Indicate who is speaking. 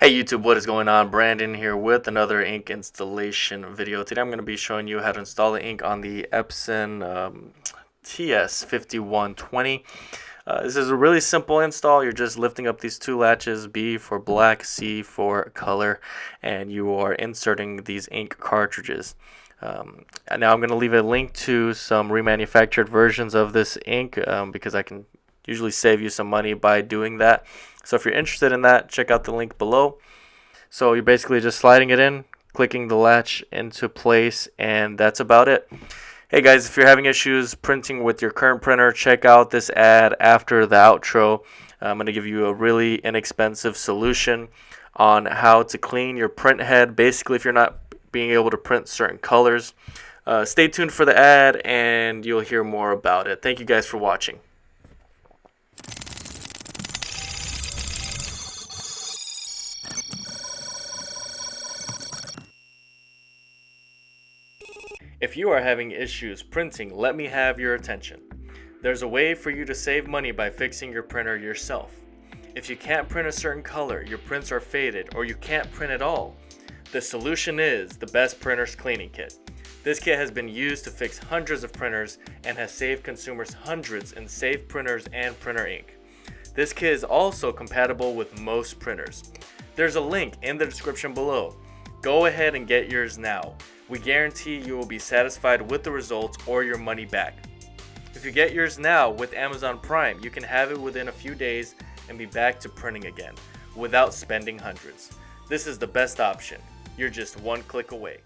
Speaker 1: Hey YouTube, what is going on? Brandon here with another ink installation video. Today I'm going to be showing you how to install the ink on the Epson TS 5120. This is a really simple install. You're just lifting up these two latches, B for black, C for color, and you are inserting these ink cartridges. And now I'm going to leave a link to some remanufactured versions of this ink because I can usually save you some money by doing that. So if you're interested in that, check out the link below. So you're basically just sliding it in, clicking the latch into place, and that's about it. Hey guys, if you're having issues printing with your current printer, check out this ad after the outro. I'm going to give you a really inexpensive solution on how to clean your print head. Basically, if you're not being able to print certain colors, stay tuned for the ad and you'll hear more about it. Thank you guys for watching. If you are having issues printing, let me have your attention. There's a way for you to save money by fixing your printer yourself. If you can't print a certain color, your prints are faded, or you can't print at all, the solution is the Best Printers Cleaning Kit. This kit has been used to fix hundreds of printers and has saved consumers hundreds in safe printers and printer ink. This kit is also compatible with most printers. There's a link in the description below. Go ahead and get yours now. We guarantee you will be satisfied with the results or your money back. If you get yours now with Amazon Prime, you can have it within a few days and be back to printing again without spending hundreds. This is the best option. You're just one click away.